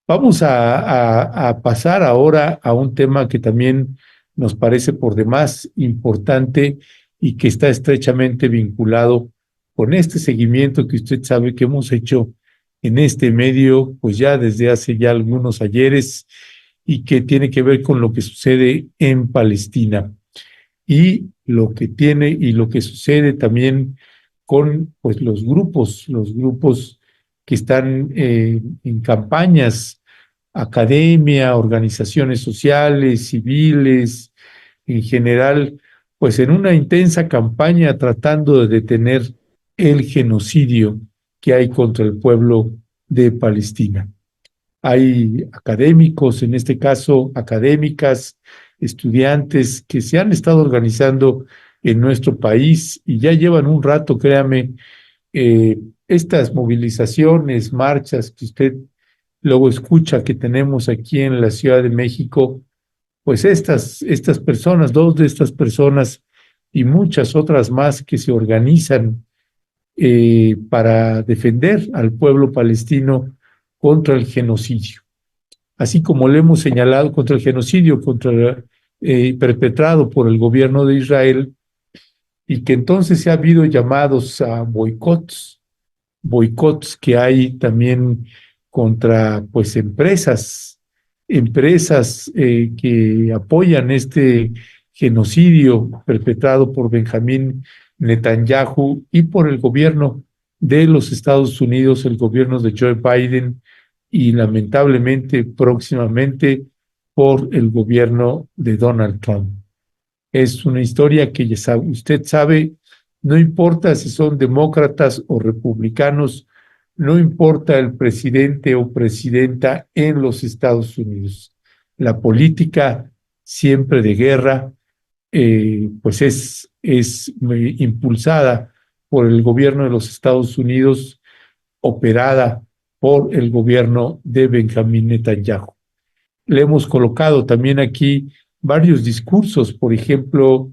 Vamos a pasar ahora a un tema que también nos parece por demás importante y que está estrechamente vinculado con este seguimiento que usted sabe que hemos hecho en este medio, pues ya desde hace ya algunos ayeres y que tiene que ver con lo que sucede en Palestina y lo que tiene y lo que sucede también con pues los grupos que están en campañas, academia, organizaciones sociales, civiles, en general, pues en una intensa campaña tratando de detener el genocidio que hay contra el pueblo de Palestina. Hay académicos, en este caso académicas, estudiantes que se han estado organizando en nuestro país y ya llevan un rato, créame, estas movilizaciones, marchas que usted luego escucha que tenemos aquí en la Ciudad de México, pues estas personas, dos de estas personas y muchas otras más que se organizan para defender al pueblo palestino contra el genocidio, así como le hemos señalado contra el genocidio perpetrado por el gobierno de Israel y que entonces se ha habido llamados a boicots que hay también contra pues empresas que apoyan este genocidio perpetrado por Benjamín Netanyahu y por el gobierno de los Estados Unidos, el gobierno de Joe Biden y lamentablemente próximamente por el gobierno de Donald Trump. Es una historia que ya sabe, usted sabe, no importa si son demócratas o republicanos, no importa el presidente o presidenta en los Estados Unidos. La política siempre de guerra, pues es impulsada por el gobierno de los Estados Unidos, operada por el gobierno de Benjamín Netanyahu. Le hemos colocado también aquí varios discursos, por ejemplo,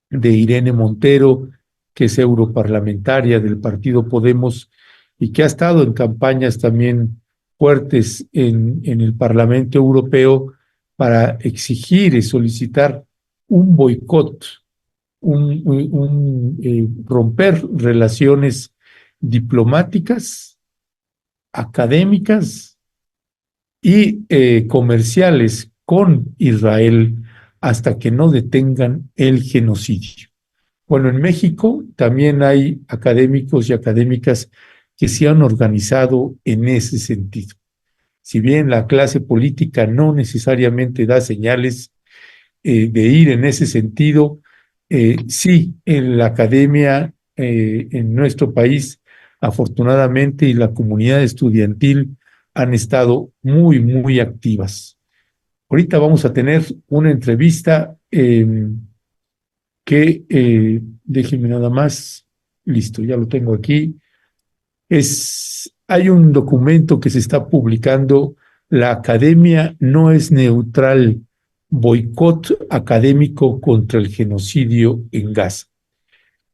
de Irene Montero, que es europarlamentaria del partido Podemos y que ha estado en campañas también fuertes en el Parlamento Europeo para exigir y solicitar un boicot, romper relaciones diplomáticas, académicas y comerciales con Israel hasta que no detengan el genocidio. Bueno, en México también hay académicos y académicas que se han organizado en ese sentido. Si bien la clase política no necesariamente da señales de ir en ese sentido, sí, en la academia en nuestro país, afortunadamente, y la comunidad estudiantil han estado muy activas. Ahorita vamos a tener una entrevista déjenme nada más, listo, ya lo tengo aquí. Hay un documento que se está publicando, La Academia no es neutral, boicot académico contra el genocidio en Gaza.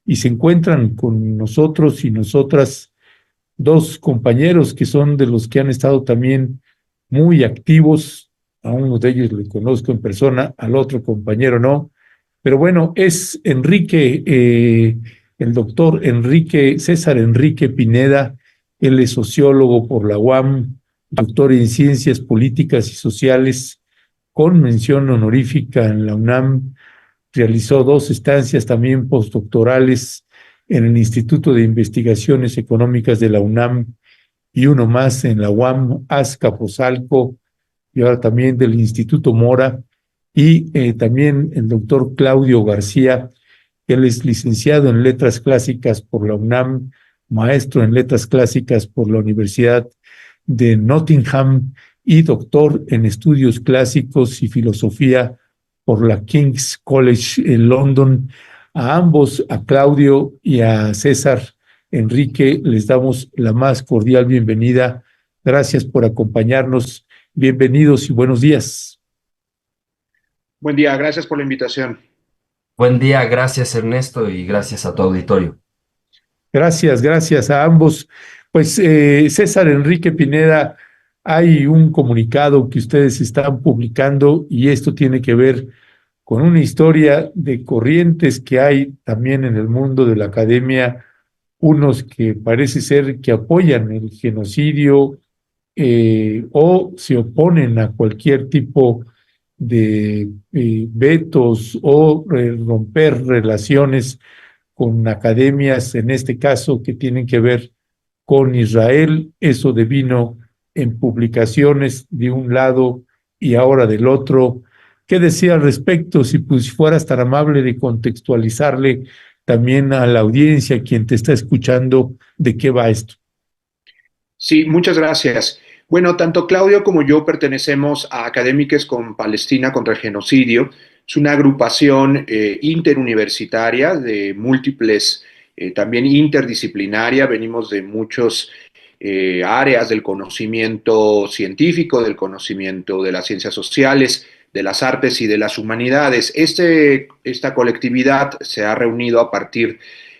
Y se encuentran con nosotros y nosotras dos compañeros que son de los que han estado también muy activos. A uno de ellos le conozco en persona, al otro compañero no. Pero bueno, es el doctor César Enrique Pineda. Él es sociólogo por la UAM, doctor en ciencias políticas y sociales, con mención honorífica en la UNAM. Realizó dos estancias también postdoctorales en el Instituto de Investigaciones Económicas de la UNAM y uno más en la UAM Azcapotzalco y ahora también del Instituto Mora, y también el doctor Claudio García. Él es licenciado en Letras Clásicas por la UNAM, maestro en Letras Clásicas por la Universidad de Nottingham y doctor en Estudios Clásicos y Filosofía por la King's College en London. A ambos, a Claudio y a César Enrique, les damos la más cordial bienvenida. Gracias por acompañarnos. Bienvenidos y buenos días. Buen día, gracias por la invitación. Buen día, gracias Ernesto y gracias a tu auditorio. Gracias a ambos. Pues César Enrique Pineda, hay un comunicado que ustedes están publicando y esto tiene que ver con una historia de corrientes que hay también en el mundo de la academia, unos que parece ser que apoyan el genocidio o se oponen a cualquier tipo de vetos o romper relaciones con academias, en este caso, que tienen que ver con Israel. Eso devino en publicaciones de un lado y ahora del otro. ¿Qué decía al respecto? Si pues fueras tan amable de contextualizarle también a la audiencia, quien te está escuchando, de qué va esto. Sí, muchas gracias. Bueno, tanto Claudio como yo pertenecemos a Académicos con Palestina contra el Genocidio. Es una agrupación interuniversitaria de múltiples, también interdisciplinaria. Venimos de muchos áreas del conocimiento científico, del conocimiento de las ciencias sociales, de las artes y de las humanidades. Esta colectividad se ha reunido a partir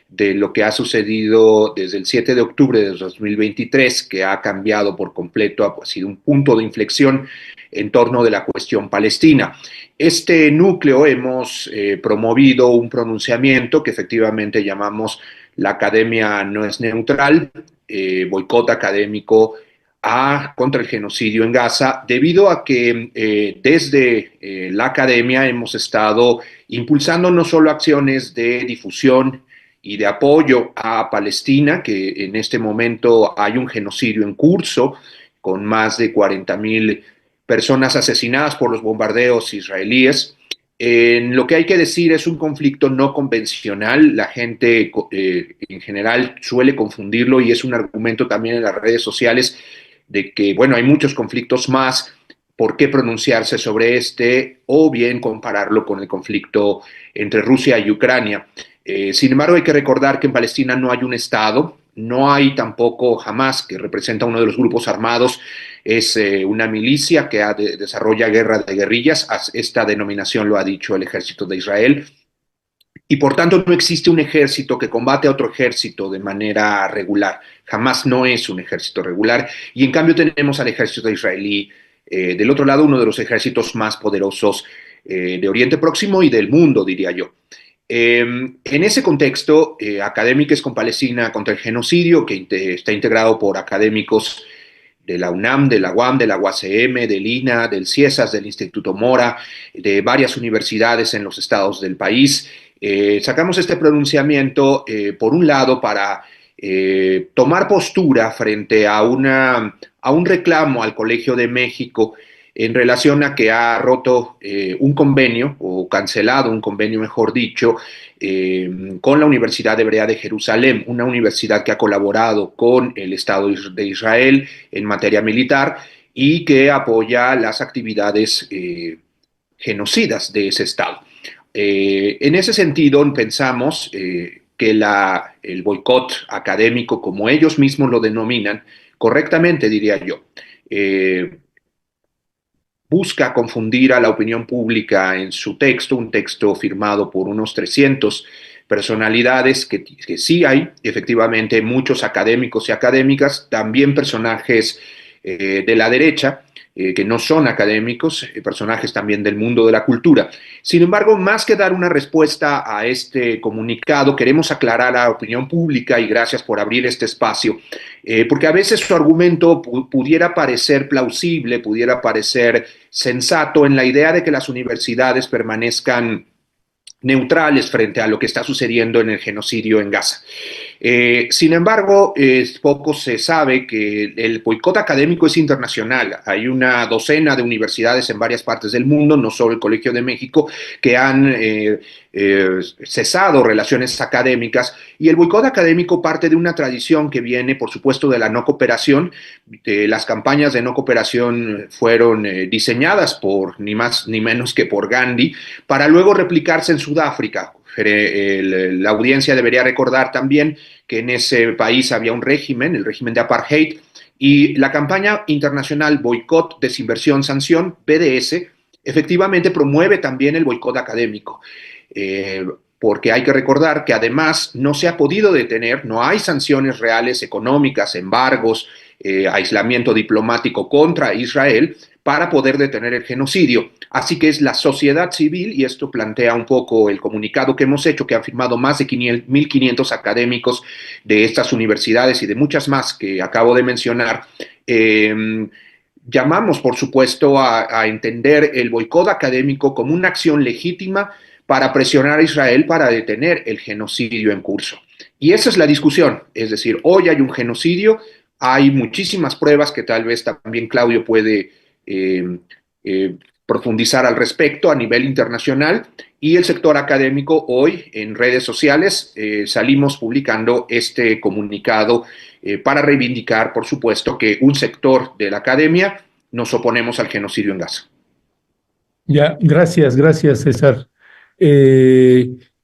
de lo que ha sucedido desde el 7 de octubre de 2023, que ha cambiado por completo, ha sido un punto de inflexión en torno de la cuestión palestina. Este núcleo hemos promovido un pronunciamiento que efectivamente llamamos la academia no es neutral, boicot académico contra el genocidio en Gaza, debido a que desde la academia hemos estado impulsando no solo acciones de difusión y de apoyo a Palestina, que en este momento hay un genocidio en curso, con más de 40.000 personas asesinadas por los bombardeos israelíes. En lo que hay que decir es un conflicto no convencional. La gente en general suele confundirlo y es un argumento también en las redes sociales de que, bueno, hay muchos conflictos más. ¿Por qué pronunciarse sobre este o bien compararlo con el conflicto entre Rusia y Ucrania? Sin embargo, hay que recordar que en Palestina no hay un Estado, no hay tampoco Hamas, que representa uno de los grupos armados, es una milicia que desarrolla guerra de guerrillas, esta denominación lo ha dicho el ejército de Israel, y por tanto no existe un ejército que combate a otro ejército de manera regular. Hamas no es un ejército regular, y en cambio tenemos al ejército israelí del otro lado, uno de los ejércitos más poderosos de Oriente Próximo y del mundo, diría yo. En ese contexto, Académicos con Palestina contra el Genocidio, que está integrado por académicos de la UNAM, de la UAM, de la UACM, del INA, del CIESAS, del Instituto Mora, de varias universidades en los estados del país. Sacamos este pronunciamiento, por un lado, para tomar postura frente a un reclamo al Colegio de México en relación a que ha roto un convenio, o cancelado un convenio, mejor dicho, con la Universidad Hebrea de Jerusalén, una universidad que ha colaborado con el Estado de Israel en materia militar y que apoya las actividades genocidas de ese Estado. En ese sentido, pensamos que el boicot académico, como ellos mismos lo denominan, correctamente diría yo, busca confundir a la opinión pública en su texto, un texto firmado por unos 300 personalidades que sí hay, efectivamente, muchos académicos y académicas, también personajes de la derecha, que no son académicos, personajes también del mundo de la cultura. Sin embargo, más que dar una respuesta a este comunicado, queremos aclarar a la opinión pública, y gracias por abrir este espacio, porque a veces su argumento pudiera parecer plausible, pudiera parecer sensato en la idea de que las universidades permanezcan neutrales frente a lo que está sucediendo en el genocidio en Gaza. Sin embargo, poco se sabe que el boicot académico es internacional. Hay una docena de universidades en varias partes del mundo, no solo el Colegio de México, que han cesado relaciones académicas, y el boicot académico parte de una tradición que viene, por supuesto, de la no cooperación. Las campañas de no cooperación fueron diseñadas por ni más ni menos que por Gandhi, para luego replicarse en Sudáfrica. La audiencia debería recordar también que en ese país había un régimen, el régimen de apartheid, y la campaña internacional Boicot, Desinversión, Sanción, BDS, efectivamente promueve también el boicot académico. porque hay que recordar que además no se ha podido detener, no hay sanciones reales económicas, embargos, aislamiento diplomático contra Israel para poder detener el genocidio. Así que es la sociedad civil, y esto plantea un poco el comunicado que hemos hecho, que han firmado más de 1.500 académicos de estas universidades y de muchas más que acabo de mencionar. Llamamos, por supuesto, a entender el boicot académico como una acción legítima para presionar a Israel para detener el genocidio en curso. Y esa es la discusión, es decir, hoy hay un genocidio, hay muchísimas pruebas que tal vez también Claudio puede profundizar al respecto a nivel internacional, y el sector académico hoy en redes sociales salimos publicando este comunicado para reivindicar, por supuesto, que un sector de la academia nos oponemos al genocidio en Gaza. Ya, gracias, César.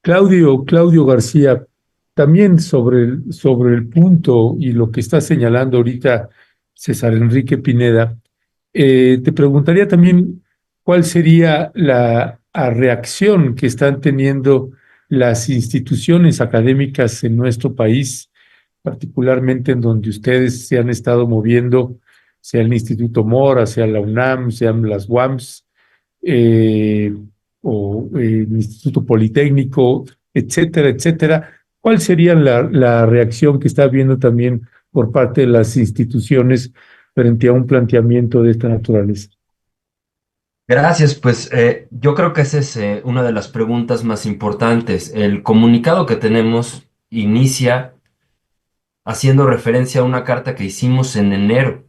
Claudio García, también sobre el punto y lo que está señalando ahorita César Enrique Pineda, te preguntaría también cuál sería la reacción que están teniendo las instituciones académicas en nuestro país, particularmente en donde ustedes se han estado moviendo, sea el Instituto Mora, sea la UNAM, sean las UAMS, eh, o el Instituto Politécnico, etcétera, etcétera. ¿Cuál sería la reacción que está habiendo también por parte de las instituciones frente a un planteamiento de esta naturaleza? Gracias, pues yo creo que esa es una de las preguntas más importantes. El comunicado que tenemos inicia haciendo referencia a una carta que hicimos en enero,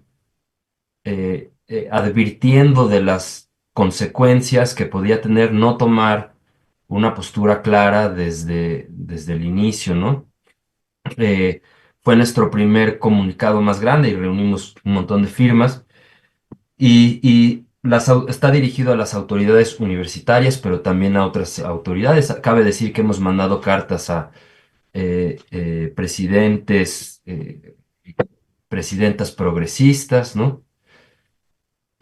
advirtiendo de las consecuencias que podía tener no tomar una postura clara desde el inicio, ¿no? Eh, Fue nuestro primer comunicado más grande y reunimos un montón de firmas. Y está dirigido a las autoridades universitarias, pero también a otras autoridades. Cabe decir que hemos mandado cartas a presidentes, presidentas progresistas, ¿no?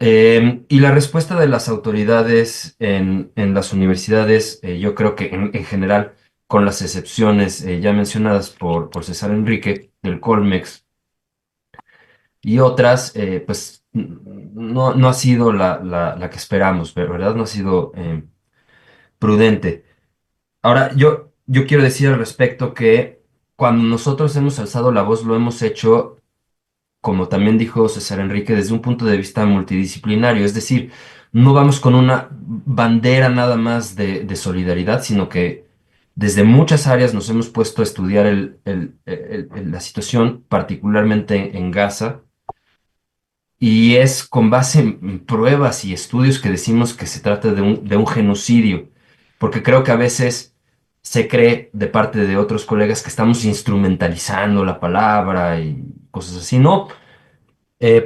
Y la respuesta de las autoridades en las universidades, yo creo que en general, con las excepciones ya mencionadas por César Enrique, del Colmex y otras, pues no ha sido la que esperamos, ¿verdad? No ha sido prudente. Ahora, yo quiero decir al respecto que cuando nosotros hemos alzado la voz, lo hemos hecho, como también dijo César Enrique, desde un punto de vista multidisciplinario, es decir, no vamos con una bandera nada más de solidaridad, sino que desde muchas áreas nos hemos puesto a estudiar la situación, particularmente en Gaza, y es con base en pruebas y estudios que decimos que se trata de un genocidio, porque creo que a veces se cree de parte de otros colegas que estamos instrumentalizando la palabra y cosas así. No,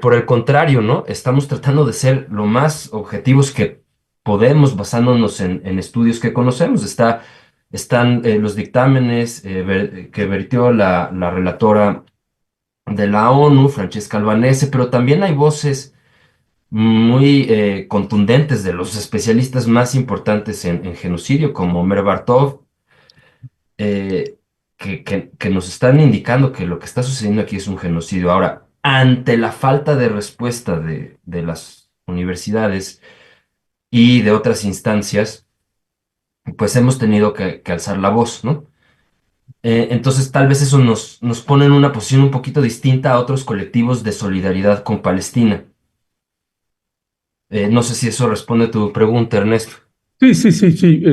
por el contrario, ¿no? Estamos tratando de ser lo más objetivos que podemos basándonos en estudios que conocemos. Están los dictámenes que vertió la relatora de la ONU, Francesca Albanese, pero también hay voces muy contundentes de los especialistas más importantes en genocidio, como Omer Bartov, eh, que nos están indicando que lo que está sucediendo aquí es un genocidio. Ahora, ante la falta de respuesta de las universidades y de otras instancias, pues hemos tenido que alzar la voz, ¿no? Entonces, tal vez eso nos pone en una posición un poquito distinta a otros colectivos de solidaridad con Palestina. No sé si eso responde a tu pregunta, Ernesto. Sí.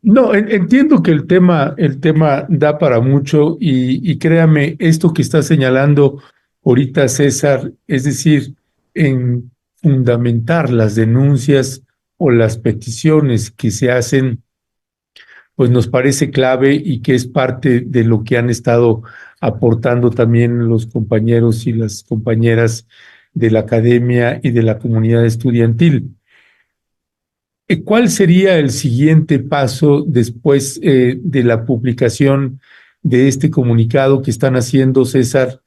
No, entiendo que el tema da para mucho y créame, esto que está señalando ahorita César, es decir, en fundamentar las denuncias o las peticiones que se hacen, pues nos parece clave y que es parte de lo que han estado aportando también los compañeros y las compañeras de la academia y de la comunidad estudiantil. ¿Cuál sería el siguiente paso después de la publicación de este comunicado que están haciendo, César?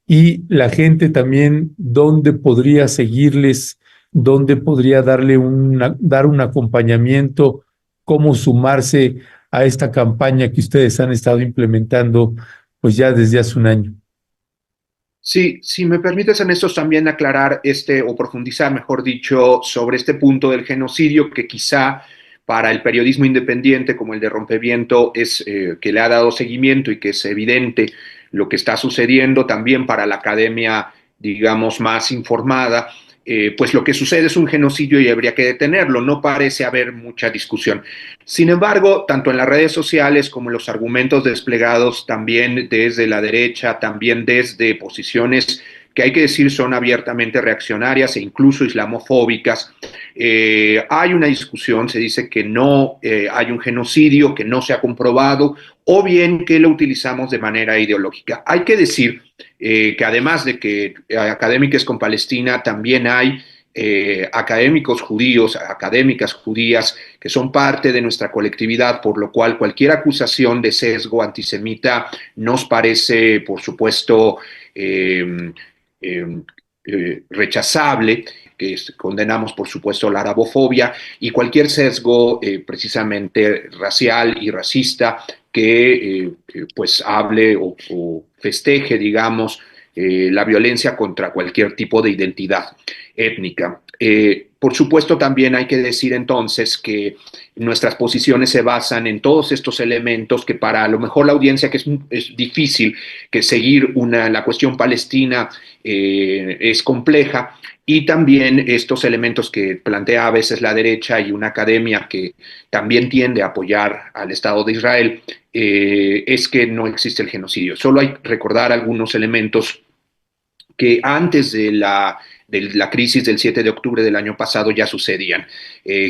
Y la gente también, ¿dónde podría seguirles? ¿Dónde podría dar un acompañamiento? ¿Cómo sumarse a esta campaña que ustedes han estado implementando pues ya desde hace un año. Sí, si me permites, Ernesto, también aclarar o profundizar, mejor dicho, sobre este punto del genocidio que quizá para el periodismo independiente como el de Rompeviento que le ha dado seguimiento y que es evidente lo que está sucediendo, también para la academia, digamos, más informada, pues lo que sucede es un genocidio y habría que detenerlo, no parece haber mucha discusión. Sin embargo, tanto en las redes sociales como en los argumentos desplegados también desde la derecha, también desde posiciones que hay que decir son abiertamente reaccionarias e incluso islamofóbicas, hay una discusión, se dice que no hay un genocidio, que no se ha comprobado, o bien que lo utilizamos de manera ideológica. Hay que decir que además de que académicos con Palestina, también hay académicos judíos, académicas judías que son parte de nuestra colectividad, por lo cual cualquier acusación de sesgo antisemita nos parece, por supuesto, rechazable, que condenamos, por supuesto, la arabofobia y cualquier sesgo precisamente racial y racista que pues hable o festeje, digamos, la violencia contra cualquier tipo de identidad étnica. Por supuesto, también hay que decir entonces que nuestras posiciones se basan en todos estos elementos que para a lo mejor la audiencia que es difícil que seguir la cuestión palestina es compleja, y también estos elementos que plantea a veces la derecha y una academia que también tiende a apoyar al Estado de Israel, es que no existe el genocidio. Solo hay que recordar algunos elementos que antes de la crisis del 7 de octubre del año pasado ya sucedían.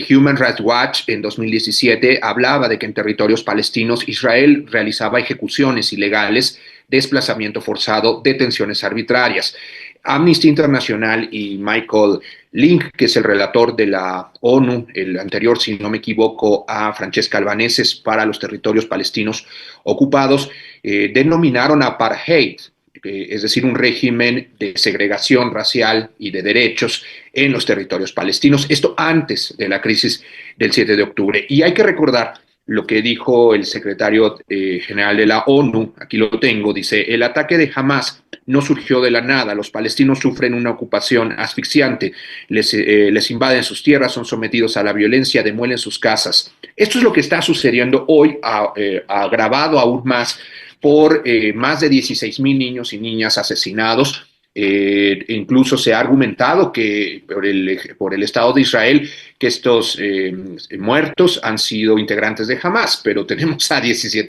Human Rights Watch en 2017 hablaba de que en territorios palestinos Israel realizaba ejecuciones ilegales, desplazamiento forzado, detenciones arbitrarias. Amnesty International y Michael Link, que es el relator de la ONU, el anterior, si no me equivoco, a Francesca Albanese para los territorios palestinos ocupados, denominaron apartheid, es decir, un régimen de segregación racial y de derechos en los territorios palestinos. Esto antes de la crisis del 7 de octubre. Y hay que recordar lo que dijo el secretario general de la ONU, aquí lo tengo, dice, el ataque de Hamas no surgió de la nada, los palestinos sufren una ocupación asfixiante, les invaden sus tierras, son sometidos a la violencia, demuelen sus casas. Esto es lo que está sucediendo hoy, agravado aún más por más de 16,000 niños y niñas asesinados. Incluso se ha argumentado que por el Estado de Israel que estos muertos han sido integrantes de Hamas, pero tenemos a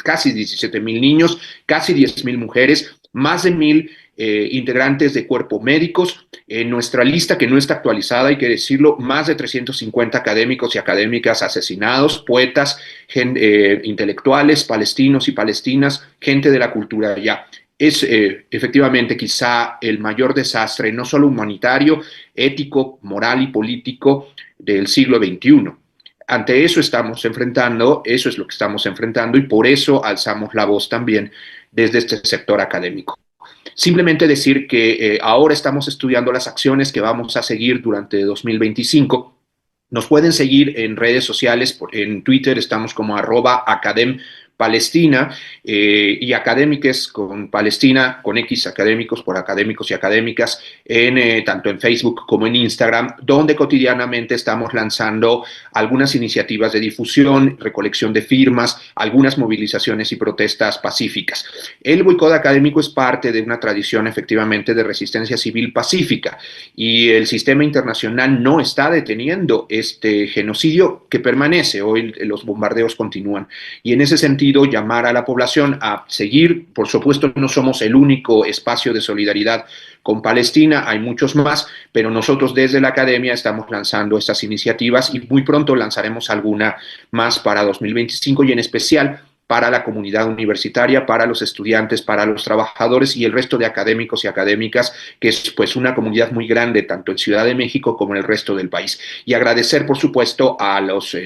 casi 17,000 niños, casi 10,000 mujeres, más de 1,000 integrantes de cuerpo médicos. En nuestra lista, que no está actualizada, hay que decirlo, más de 350 académicos y académicas asesinados, poetas, intelectuales, palestinos y palestinas, gente de la cultura ya. Es efectivamente quizá el mayor desastre, no solo humanitario, ético, moral y político del siglo XXI. Ante eso estamos enfrentando, eso es lo que estamos enfrentando, y por eso alzamos la voz también desde este sector académico. Simplemente decir que ahora estamos estudiando las acciones que vamos a seguir durante 2025. Nos pueden seguir en redes sociales, en Twitter estamos como @academpalestina, y académiques con Palestina, con X, académicos por académicos y académicas, tanto en Facebook como en Instagram, donde cotidianamente estamos lanzando algunas iniciativas de difusión, recolección de firmas, algunas movilizaciones y protestas pacíficas. El boicot académico es parte de una tradición efectivamente de resistencia civil pacífica, y el sistema internacional no está deteniendo este genocidio que permanece. Hoy los bombardeos continúan, y en ese sentido llamar a la población a seguir. Por supuesto, no somos el único espacio de solidaridad con Palestina, hay muchos más, pero nosotros desde la academia estamos lanzando estas iniciativas y muy pronto lanzaremos alguna más para 2025, y en especial para la comunidad universitaria, para los estudiantes, para los trabajadores y el resto de académicos y académicas, que es pues una comunidad muy grande tanto en Ciudad de México como en el resto del país. Y agradecer, por supuesto, a los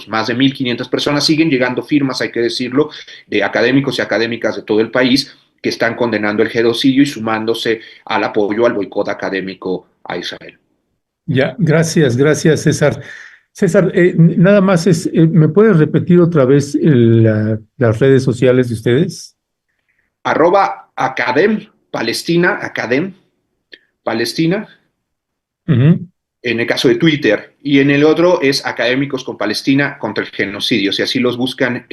más de 1,500 personas, siguen llegando firmas, hay que decirlo, de académicos y académicas de todo el país que están condenando el genocidio y sumándose al apoyo al boicot académico a Israel. Ya, gracias, César. César, nada más ¿me puedes repetir otra vez las redes sociales de ustedes? @academ Palestina, Academ Palestina, Ujú. en el caso de Twitter, y en el otro es Académicos con Palestina contra el Genocidio. Si así los buscan,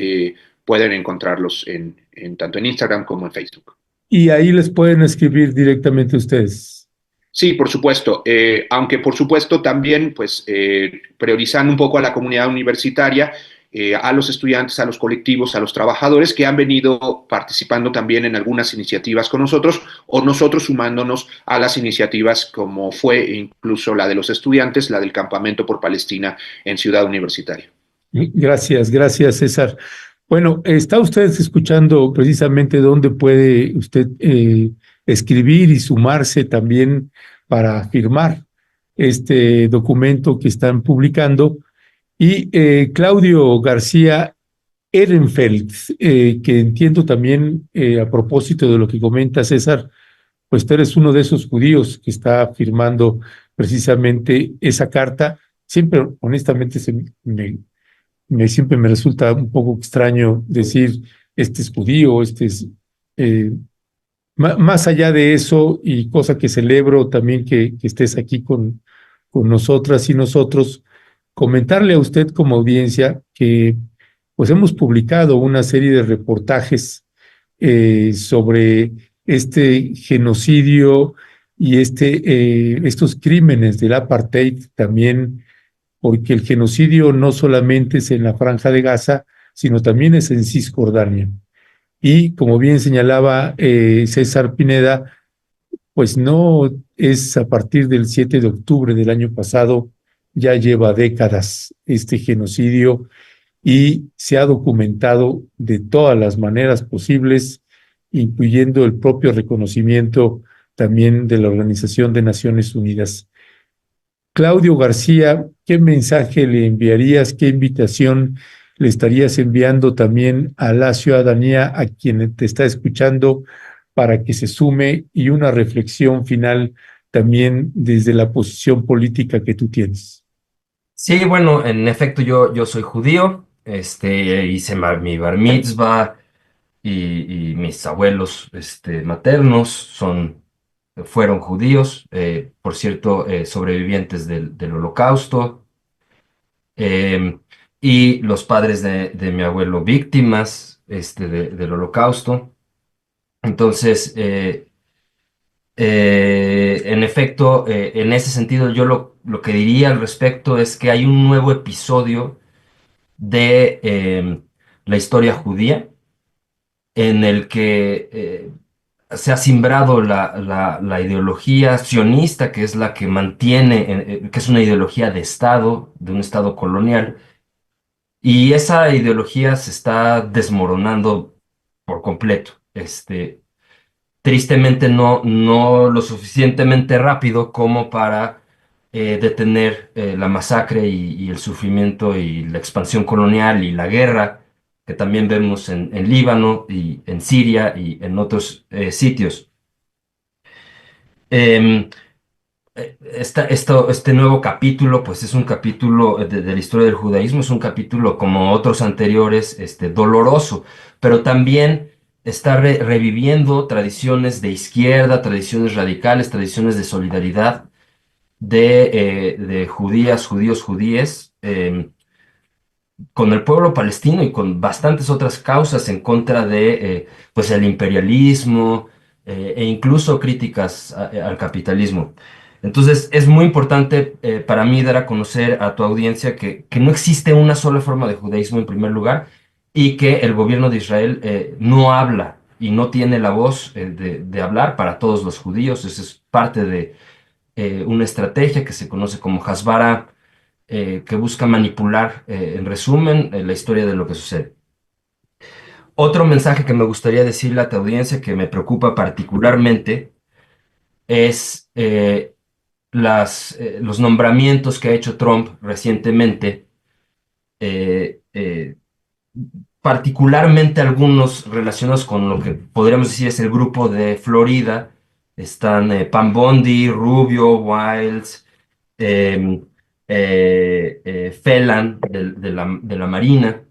pueden encontrarlos tanto en Instagram como en Facebook. Y ahí les pueden escribir directamente ustedes. Sí, por supuesto, aunque por supuesto también pues priorizando un poco a la comunidad universitaria, a los estudiantes, a los colectivos, a los trabajadores que han venido participando también en algunas iniciativas con nosotros o nosotros sumándonos a las iniciativas como fue incluso la de los estudiantes, la del Campamento por Palestina en Ciudad Universitaria. Gracias, gracias, César. Bueno, está usted escuchando precisamente dónde puede usted escribir y sumarse también para firmar este documento que están publicando. Y Claudio García Ehrenfeld, que entiendo también a propósito de lo que comenta César, pues tú eres uno de esos judíos que está firmando precisamente esa carta. Siempre, honestamente, siempre me resulta un poco extraño decir, este es judío, este es... eh, más allá de eso, y cosa que celebro también que estés aquí con nosotras y nosotros, comentarle a usted como audiencia que pues hemos publicado una serie de reportajes sobre este genocidio y estos crímenes del apartheid también, porque el genocidio no solamente es en la Franja de Gaza, sino también es en Cisjordania. Y como bien señalaba César Pineda, pues no es a partir del 7 de octubre del año pasado, ya lleva décadas este genocidio y se ha documentado de todas las maneras posibles, incluyendo el propio reconocimiento también de la Organización de Naciones Unidas. Claudio García, ¿qué mensaje le enviarías, qué invitación le estarías enviando también a la ciudadanía, a quien te está escuchando, para que se sume y una reflexión final también desde la posición política que tú tienes? Sí, bueno, en efecto yo soy judío, hice mi bar mitzvah y mis abuelos maternos fueron judíos, por cierto, sobrevivientes del Holocausto, eh, y los padres de mi abuelo víctimas del Holocausto. Entonces, en efecto, en ese sentido, yo lo que diría al respecto es que hay un nuevo episodio de la historia judía en el que se ha simbrado la ideología sionista, que es la que mantiene, que es una ideología de Estado, de un Estado colonial, y esa ideología se está desmoronando por completo. Tristemente no lo suficientemente rápido como para detener la masacre y el sufrimiento y la expansión colonial y la guerra que también vemos en Líbano y en Siria y en otros sitios. Em, este nuevo capítulo, pues es un capítulo de la historia del judaísmo, es un capítulo como otros anteriores, doloroso, pero también está reviviendo tradiciones de izquierda, tradiciones radicales, tradiciones de solidaridad de judías, judíos, judíes, con el pueblo palestino y con bastantes otras causas en contra de pues el imperialismo e incluso críticas al capitalismo. Entonces es muy importante para mí dar a conocer a tu audiencia que no existe una sola forma de judaísmo en primer lugar y que el gobierno de Israel no habla y no tiene la voz de hablar para todos los judíos. Eso es parte de una estrategia que se conoce como Hasbara, que busca manipular, en resumen, la historia de lo que sucede. Otro mensaje que me gustaría decirle a tu audiencia que me preocupa particularmente es los nombramientos que ha hecho Trump recientemente, eh, eh, particularmente algunos relacionados con lo que podríamos decir es el grupo de Florida. Están Pam Bondi, Rubio, Wiles, Phelan de la Marina,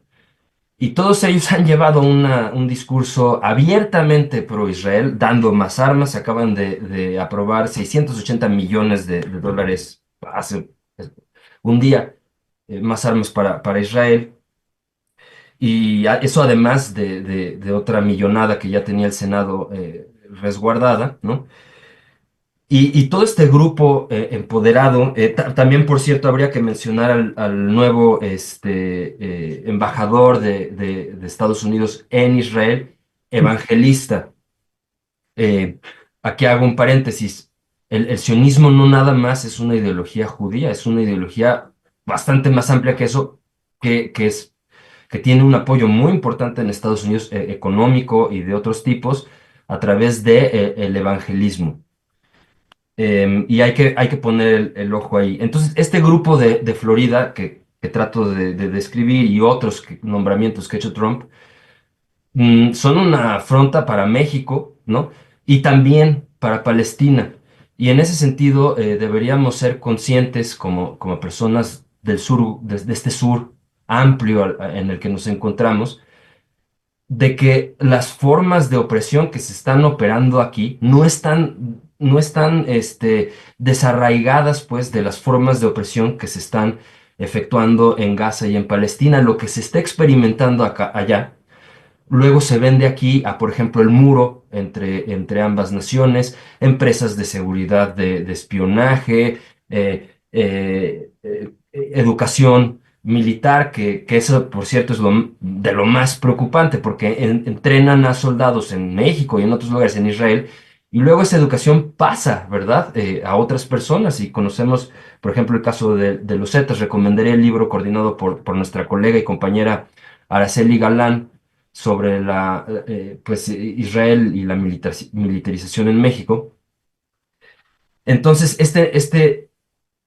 y todos ellos han llevado un discurso abiertamente pro-Israel, dando más armas. Se acaban de aprobar 680 millones de dólares hace un día, más armas para Israel. Y eso además de otra millonada que ya tenía el Senado resguardada, ¿no? Y todo este grupo empoderado, también por cierto habría que mencionar al nuevo embajador de Estados Unidos en Israel, evangelista. Eh, Aquí hago un paréntesis. El sionismo no nada más es una ideología judía, es una ideología bastante más amplia que eso, que tiene un apoyo muy importante en Estados Unidos, económico y de otros tipos, a través de, el evangelismo. Y hay que poner el ojo ahí. Entonces, este grupo de Florida que trato de describir y otros nombramientos que ha hecho Trump, son una afronta para México, ¿no? Y también para Palestina. Y en ese sentido, deberíamos ser conscientes como personas del sur, de este sur amplio en el que nos encontramos, de que las formas de opresión que se están operando aquí no están desarraigadas, pues, de las formas de opresión que se están efectuando en Gaza y en Palestina. Lo que se está experimentando allá, luego se vende aquí a, por ejemplo, el muro entre ambas naciones, empresas de seguridad de espionaje, educación militar, que eso, por cierto, es de lo más preocupante, porque entrenan a soldados en México y en otros lugares, en Israel, y luego esa educación pasa, ¿verdad?, a otras personas. Y conocemos, por ejemplo, el caso de los Zetas. Recomendaré el libro coordinado por nuestra colega y compañera Araceli Galán sobre pues, Israel y la militarización en México. Entonces, este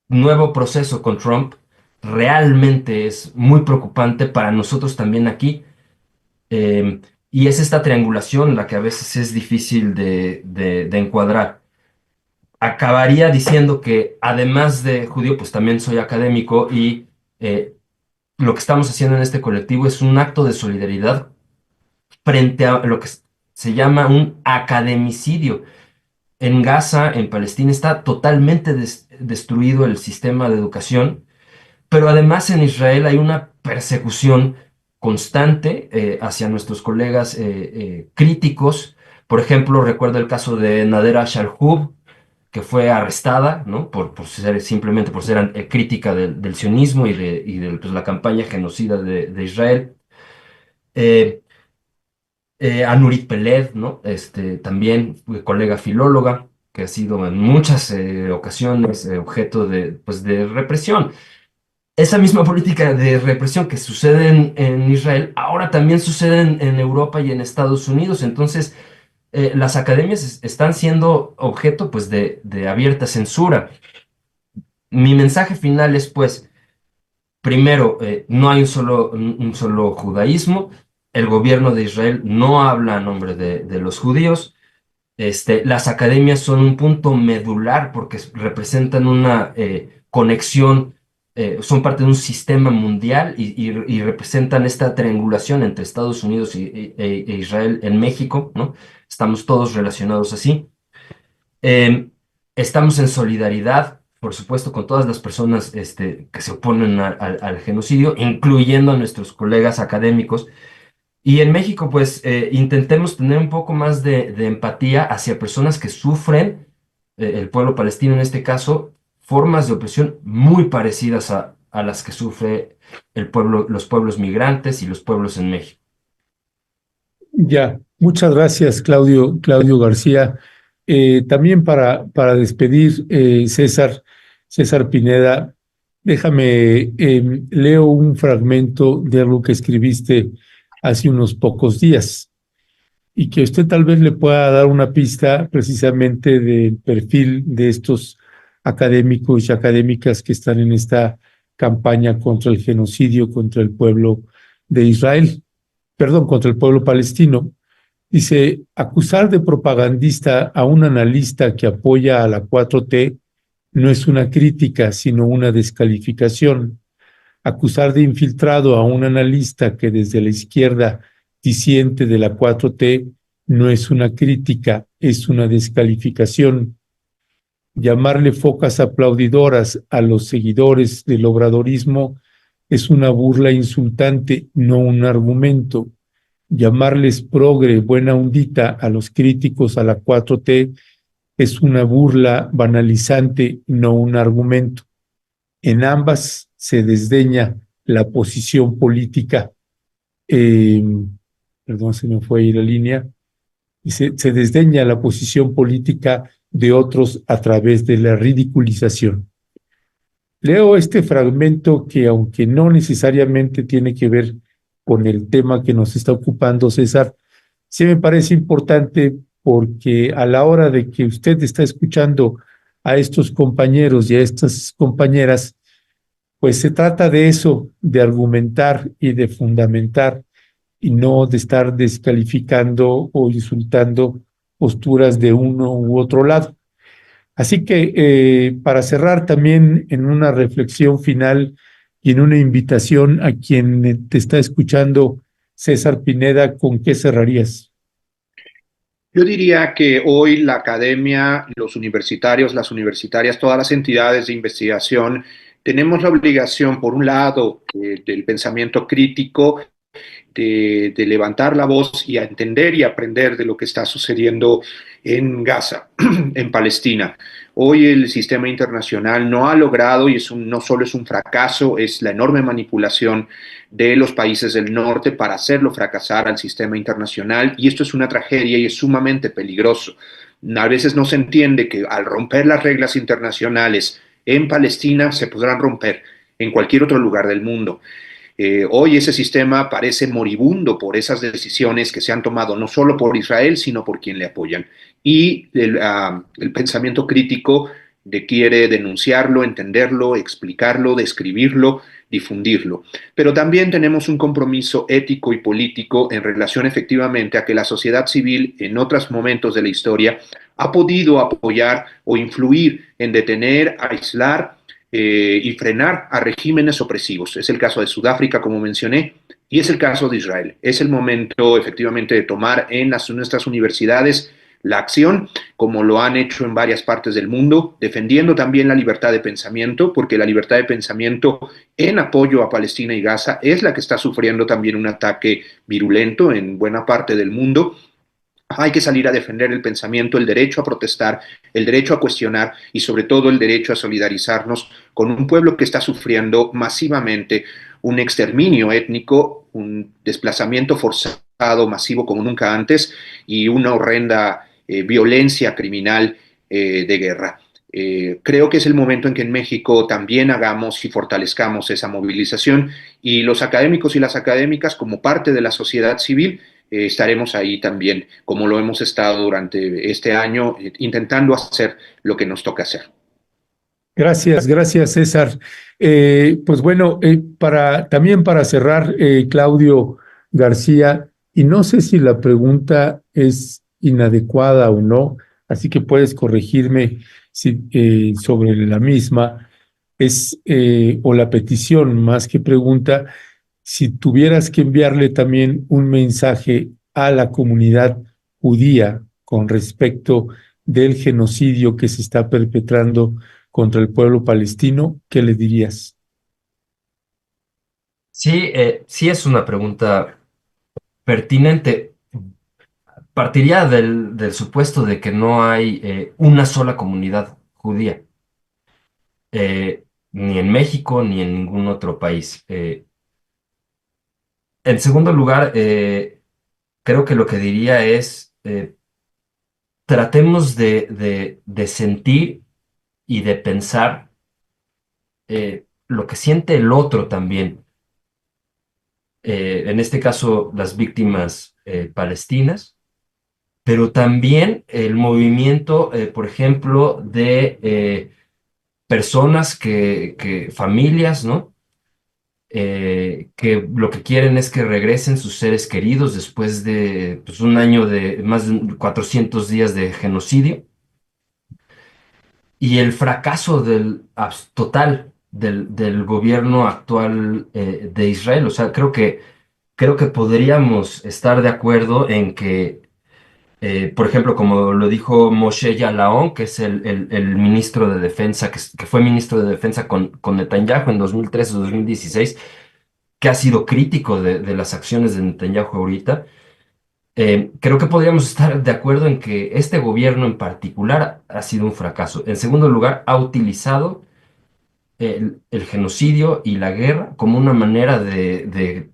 nuevo proceso con Trump realmente es muy preocupante para nosotros también aquí. eh, y es esta triangulación la que a veces es difícil de encuadrar. Acabaría diciendo que además de judío, pues también soy académico, y lo que estamos haciendo en este colectivo es un acto de solidaridad frente a lo que se llama un academicidio. En Gaza, en Palestina, está totalmente destruido el sistema de educación, pero además en Israel hay una persecución constante hacia nuestros colegas críticos. Por ejemplo, recuerdo el caso de Nadera Shalhoub, que fue arrestada, ¿no?, simplemente por ser crítica del sionismo y de pues, la campaña genocida de Israel. Eh, a Nurit Peled, ¿no? También colega filóloga, que ha sido en muchas ocasiones objeto pues, de represión. Esa misma política de represión que sucede en Israel, ahora también sucede en Europa y en Estados Unidos. Entonces, las academias están siendo objeto, pues, de abierta censura. Mi mensaje final es, pues, primero, no hay un solo judaísmo. El gobierno de Israel no habla a nombre de los judíos. Las academias son un punto medular porque representan una conexión, son parte de un sistema mundial, y representan esta triangulación entre Estados Unidos e Israel en México, ¿no? Estamos todos relacionados así. Eh, Estamos en solidaridad, por supuesto, con todas las personas que se oponen al genocidio, incluyendo a nuestros colegas académicos. Y en México, pues, intentemos tener un poco más de empatía hacia personas que sufren, el pueblo palestino en este caso, formas de opresión muy parecidas a las que sufre los pueblos migrantes y los pueblos en México. Ya, muchas gracias, Claudio García. También para despedir, César Pineda, déjame, leo un fragmento de algo que escribiste hace unos pocos días y que usted tal vez le pueda dar una pista precisamente del perfil de estos académicos y académicas que están en esta campaña contra el genocidio contra el pueblo de Israel, perdón, contra el pueblo palestino. Dice: acusar de propagandista a un analista que apoya a la 4T no es una crítica, sino una descalificación. Acusar de infiltrado a un analista que desde la izquierda disiente de la 4T no es una crítica, es una descalificación. Llamarle focas aplaudidoras a los seguidores del obradorismo es una burla insultante, no un argumento. Llamarles progre, buena ondita a los críticos a la 4T es una burla banalizante, no un argumento. En ambas se desdeña la posición política, eh, perdón, se me fue ahí la línea, y se desdeña la posición política de otros a través de la ridiculización. Leo este fragmento que, aunque no necesariamente tiene que ver con el tema que nos está ocupando, César, sí me parece importante porque a la hora de que usted está escuchando a estos compañeros y a estas compañeras, pues se trata de eso, de argumentar y de fundamentar y no de estar descalificando o insultando posturas de uno u otro lado. Así que para cerrar también en una reflexión final y en una invitación a quien te está escuchando, César Pineda, ¿con qué cerrarías? Yo diría que hoy la academia, los universitarios, las universitarias, todas las entidades de investigación, tenemos la obligación, por un lado, del pensamiento crítico, de levantar la voz y a entender y aprender de lo que está sucediendo en Gaza, en Palestina. Hoy el sistema internacional no ha logrado, y no solo es un fracaso, es la enorme manipulación de los países del norte para hacerlo fracasar al sistema internacional, y esto es una tragedia y es sumamente peligroso. A veces no se entiende que al romper las reglas internacionales en Palestina se podrán romper en cualquier otro lugar del mundo. Hoy ese sistema parece moribundo por esas decisiones que se han tomado no solo por Israel, sino por quien le apoyan. Y el pensamiento crítico quiere denunciarlo, entenderlo, explicarlo, describirlo, difundirlo. Pero también tenemos un compromiso ético y político en relación efectivamente a que la sociedad civil en otros momentos de la historia ha podido apoyar o influir en detener, aislar y frenar a regímenes opresivos. Es el caso de Sudáfrica, como mencioné, y es el caso de Israel. Es el momento efectivamente de tomar en nuestras universidades la acción, como lo han hecho en varias partes del mundo, defendiendo también la libertad de pensamiento, porque la libertad de pensamiento en apoyo a Palestina y Gaza es la que está sufriendo también un ataque virulento en buena parte del mundo. Hay que salir a defender el pensamiento, el derecho a protestar, el derecho a cuestionar y sobre todo el derecho a solidarizarnos con un pueblo que está sufriendo masivamente un exterminio étnico, un desplazamiento forzado masivo como nunca antes y una horrenda violencia criminal de guerra. Creo que es el momento en que en México también hagamos y fortalezcamos esa movilización y los académicos y las académicas como parte de la sociedad civil estaremos ahí también, como lo hemos estado durante este año, intentando hacer lo que nos toca hacer. Gracias, César. Pues bueno, también para cerrar, Claudio García, y no sé si la pregunta es inadecuada o no, así que puedes corregirme sobre la misma, o la petición más que pregunta, si tuvieras que enviarle también un mensaje a la comunidad judía con respecto del genocidio que se está perpetrando contra el pueblo palestino, ¿qué le dirías? Sí, sí es una pregunta pertinente. Partiría del supuesto de que no hay una sola comunidad judía, ni en México ni en ningún otro país. En segundo lugar, creo que lo que diría es, tratemos de sentir y de pensar lo que siente el otro también. En este caso, las víctimas palestinas, pero también el movimiento, por ejemplo, de personas familias, ¿no? Que lo que quieren es que regresen sus seres queridos después de pues, un año de más de 400 días de genocidio. y el fracaso total del gobierno actual de Israel. O sea, creo que podríamos estar de acuerdo en que, por ejemplo, como lo dijo Moshe Ya'alon, que es el ministro de Defensa, que fue ministro de Defensa con Netanyahu en 2013-2016, que ha sido crítico de las acciones de Netanyahu ahorita. Creo que podríamos estar de acuerdo en que este gobierno en particular ha sido un fracaso. En segundo lugar, ha utilizado el genocidio y la guerra como una manera de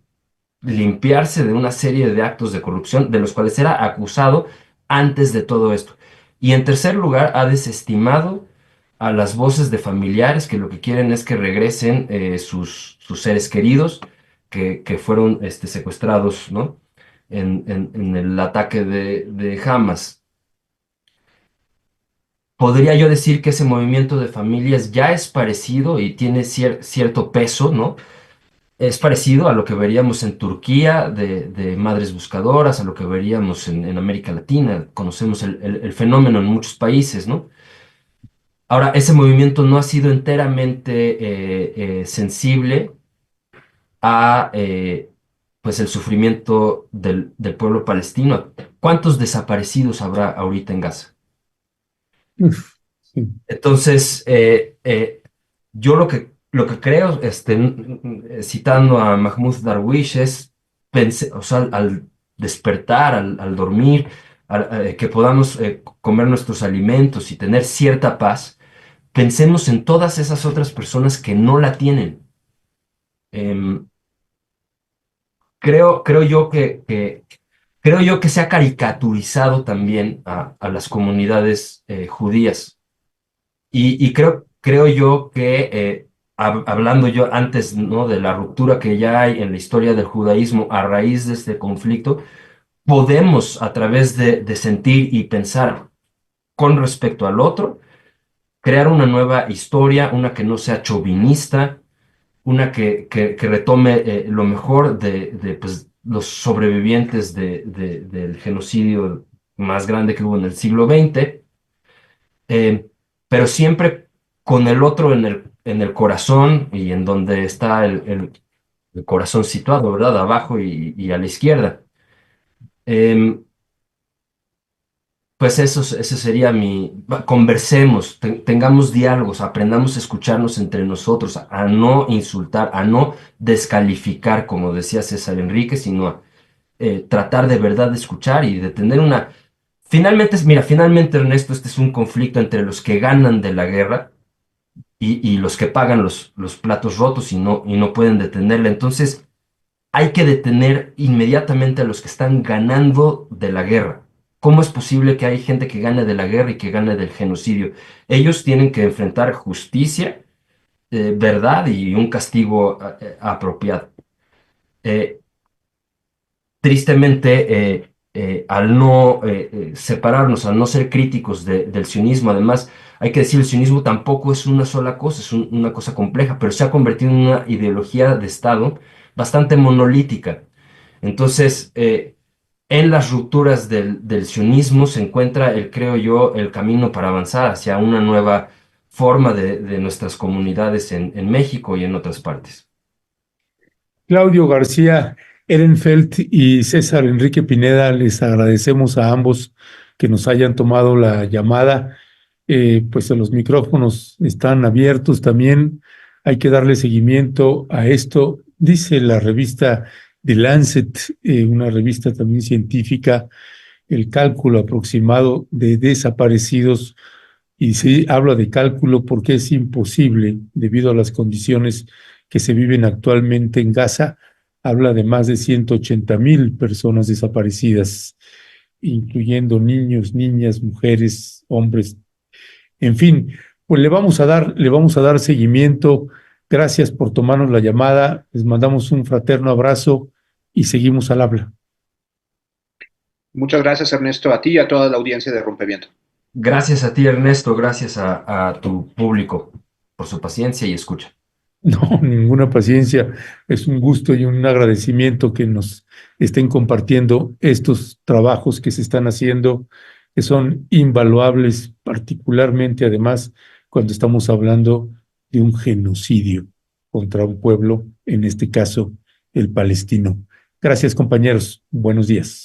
limpiarse de una serie de actos de corrupción de los cuales era acusado antes de todo esto. Y en tercer lugar, ha desestimado a las voces de familiares que lo que quieren es que regresen sus seres queridos que fueron secuestrados, ¿no? En el ataque de Hamas. Podría yo decir que ese movimiento de familias ya es parecido y tiene cierto peso, ¿no? Es parecido a lo que veríamos en Turquía de madres buscadoras, a lo que veríamos en América Latina. Conocemos el fenómeno en muchos países, ¿no? Ahora, ese movimiento no ha sido enteramente sensible a pues el sufrimiento del pueblo palestino. ¿Cuántos desaparecidos habrá ahorita en Gaza? Uf, sí. Entonces, yo lo que creo, citando a Mahmoud Darwish, es o sea, al despertar, al dormir, que podamos comer nuestros alimentos y tener cierta paz, pensemos en todas esas otras personas que no la tienen. Em, creo yo que se ha caricaturizado también a las comunidades judías. Y creo yo que, hablando yo antes, ¿no? De la ruptura que ya hay en la historia del judaísmo a raíz de este conflicto, podemos, a través de sentir y pensar con respecto al otro, crear una nueva historia, una que no sea chauvinista, una que retome lo mejor pues, los sobrevivientes del genocidio más grande que hubo en el siglo XX, eh, pero siempre con el otro en el corazón y en donde está el corazón situado, ¿verdad? Abajo y a la izquierda. Em, pues eso sería conversemos, tengamos diálogos, aprendamos a escucharnos entre nosotros, a no insultar, a no descalificar, como decía César Enrique, sino a tratar de verdad de escuchar y de tener una... Finalmente, mira, finalmente, Ernesto, este es un conflicto entre los que ganan de la guerra y los que pagan los platos rotos y no pueden detenerla. Entonces, hay que detener inmediatamente a los que están ganando de la guerra. ¿Cómo es posible que hay gente que gane de la guerra y que gane del genocidio? Ellos tienen que enfrentar justicia, verdad y un castigo apropiado. Eh, Tristemente, al no separarnos, al no ser críticos del sionismo, además, hay que decir, el sionismo tampoco es una sola cosa, es una cosa compleja, pero se ha convertido en una ideología de Estado bastante monolítica. Entonces, en las rupturas del sionismo se encuentra, creo yo, el camino para avanzar hacia una nueva forma de nuestras comunidades en México y en otras partes. Claudio García Ehrenfeld y César Enrique Pineda, les agradecemos a ambos que nos hayan tomado la llamada. Pues los micrófonos están abiertos también. Hay que darle seguimiento a esto. Dice la revista The Lancet, una revista también científica, el cálculo aproximado de desaparecidos, y se habla de cálculo porque es imposible debido a las condiciones que se viven actualmente en Gaza. Habla de más de 180,000 personas desaparecidas, incluyendo niños, niñas, mujeres, hombres. En fin, pues le vamos a dar seguimiento. Gracias por tomarnos la llamada. Les mandamos un fraterno abrazo y seguimos al habla. Muchas gracias, Ernesto, a ti y a toda la audiencia de Rompeviento. Gracias a ti, Ernesto, gracias a tu público por su paciencia y escucha. No, ninguna paciencia. Es un gusto y un agradecimiento que nos estén compartiendo estos trabajos que se están haciendo, que son invaluables, particularmente además cuando estamos hablando de un genocidio contra un pueblo, en este caso el palestino. Gracias, compañeros. Buenos días.